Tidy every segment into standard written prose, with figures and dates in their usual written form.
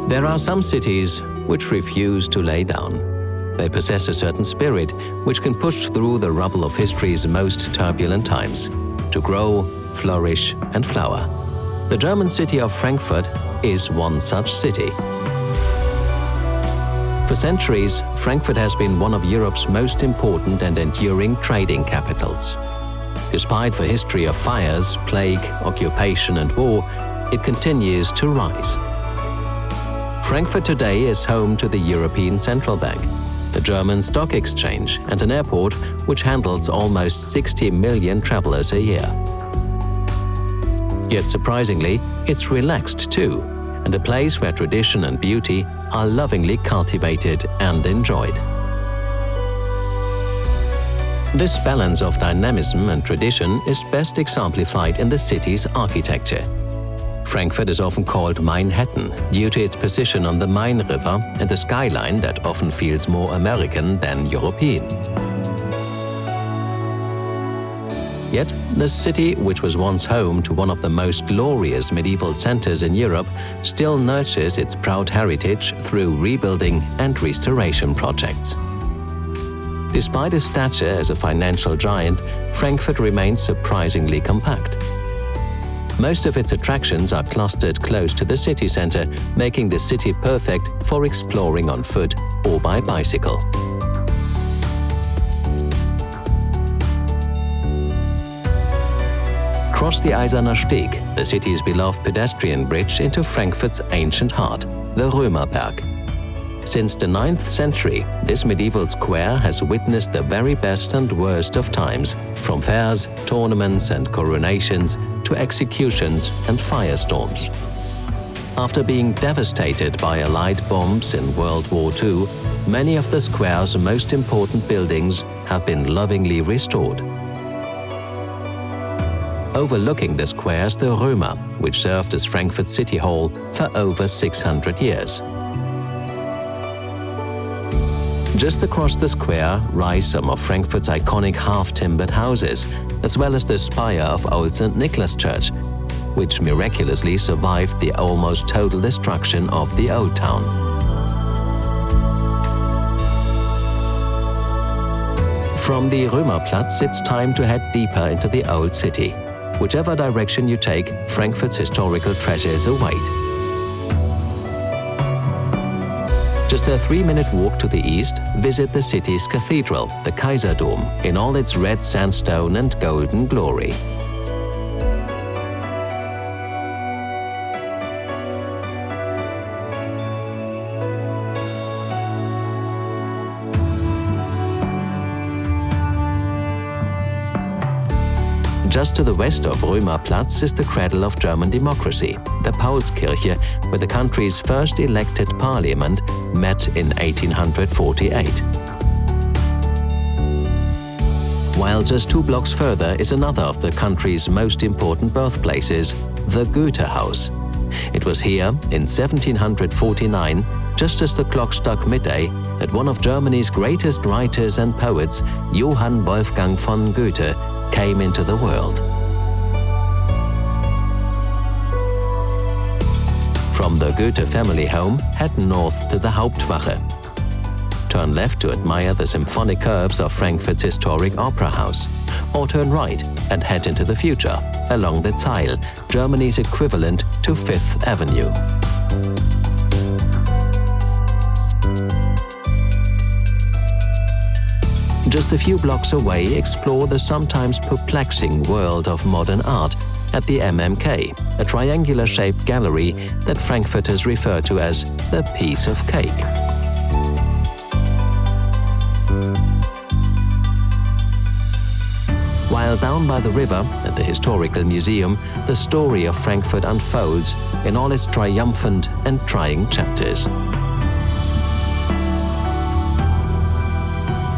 There are some cities which refuse to lay down. They possess a certain spirit which can push through the rubble of history's most turbulent times, to grow, flourish, and flower. The German city of Frankfurt is one such city. For centuries, Frankfurt has been one of Europe's most important and enduring trading capitals. Despite the history of fires, plague, occupation, and war, it continues to rise. Frankfurt today is home to the European Central Bank, the German Stock Exchange, and an airport which handles almost 60 million travelers a year. Yet surprisingly, it's relaxed too, and a place where tradition and beauty are lovingly cultivated and enjoyed. This balance of dynamism and tradition is best exemplified in the city's architecture. Frankfurt is often called Manhattan due to its position on the Main River and a skyline that often feels more American than European. Yet, the city, which was once home to one of the most glorious medieval centers in Europe, still nurtures its proud heritage through rebuilding and restoration projects. Despite its stature as a financial giant, Frankfurt remains surprisingly compact. Most of its attractions are clustered close to the city center, making the city perfect for exploring on foot or by bicycle. Cross the Eiserner Steg, the city's beloved pedestrian bridge into Frankfurt's ancient heart, the Römerberg. Since the 9th century, this medieval square has witnessed the very best and worst of times, from fairs, tournaments and coronations to executions and firestorms. After being devastated by Allied bombs in World War II, many of the square's most important buildings have been lovingly restored. Overlooking the square is the Römer, which served as Frankfurt City Hall for over 600 years. Just across the square rise some of Frankfurt's iconic half-timbered houses, as well as the spire of Old St. Nicholas Church, which miraculously survived the almost total destruction of the Old Town. From the Römerplatz, it's time to head deeper into the Old City. Whichever direction you take, Frankfurt's historical treasures await. Just a 3-minute walk to the east, visit the city's cathedral, the Kaiserdom, in all its red sandstone and golden glory. Just to the west of Römerplatz is the cradle of German democracy, the Paulskirche, where the country's first elected parliament met in 1848. While just 2 blocks further is another of the country's most important birthplaces, the Goethe House. It was here, in 1749, just as the clock struck midday, that one of Germany's greatest writers and poets, Johann Wolfgang von Goethe, came into the world. From the Goethe family home, head north to the Hauptwache. Turn left to admire the symphonic curves of Frankfurt's historic opera house, or turn right and head into the future, along the Zeil, Germany's equivalent to Fifth Avenue. Just a few blocks away, explore the sometimes perplexing world of modern art at the MMK, a triangular-shaped gallery that Frankfurters refer to as the piece of cake. While down by the river, at the Historical Museum, the story of Frankfurt unfolds in all its triumphant and trying chapters.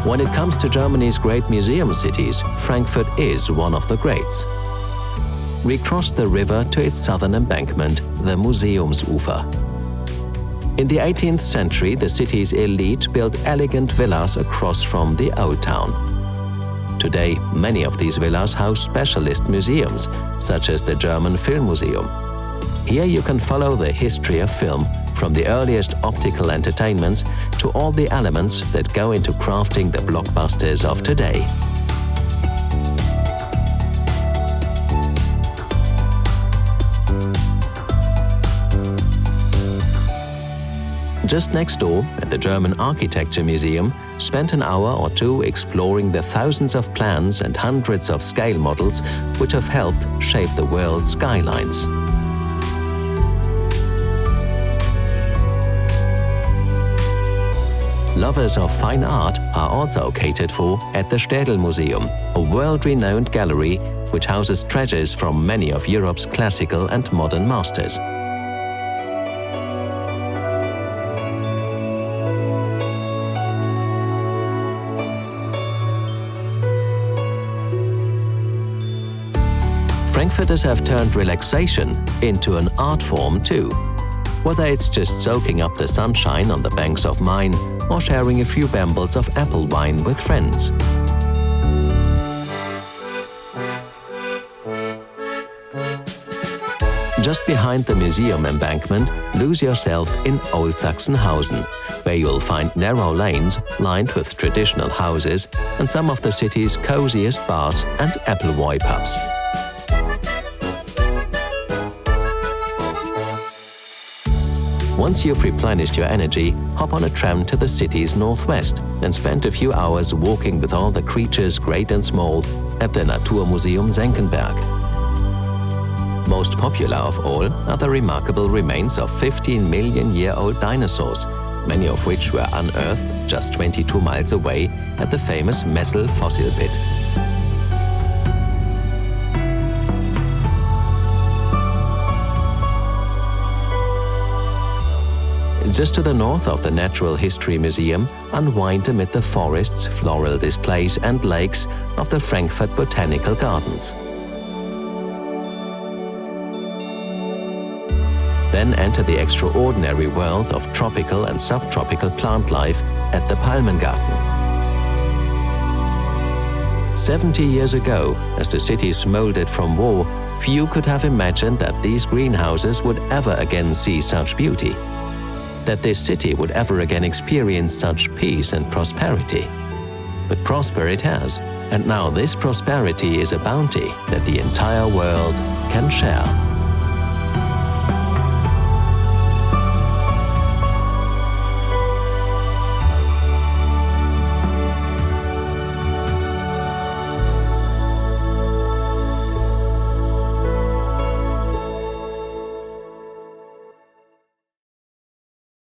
When it comes to Germany's great museum cities, Frankfurt is one of the greats. We cross the river to its southern embankment, the Museumsufer. In the 18th century, the city's elite built elegant villas across from the Old Town. Today, many of these villas house specialist museums, such as the German Film Museum. Here you can follow the history of film from the earliest optical entertainments to all the elements that go into crafting the blockbusters of today. Just next door, at the German Architecture Museum, spent an hour or two exploring the thousands of plans and hundreds of scale models which have helped shape the world's skylines. Lovers of fine art are also catered for at the Städel Museum, a world-renowned gallery which houses treasures from many of Europe's classical and modern masters. Frankfurters have turned relaxation into an art form too. Whether it's just soaking up the sunshine on the banks of Main or sharing a few bambles of apple wine with friends. Just behind the museum embankment, lose yourself in Old Sachsenhausen, where you'll find narrow lanes lined with traditional houses and some of the city's coziest bars and Appleboy pubs. Once you've replenished your energy, hop on a tram to the city's northwest and spend a few hours walking with all the creatures great and small at the Naturmuseum Senckenberg. Most popular of all are the remarkable remains of 15-million-year-old dinosaurs, many of which were unearthed just 22 miles away at the famous Messel fossil pit. Just to the north of the Natural History Museum, unwind amid the forests, floral displays and lakes of the Frankfurt Botanical Gardens. Then enter the extraordinary world of tropical and subtropical plant life at the Palmengarten. 70 years ago, as the city smoldered from war, few could have imagined that these greenhouses would ever again see such beauty, that this city would ever again experience such peace and prosperity. But prosper it has, and now this prosperity is a bounty that the entire world can share.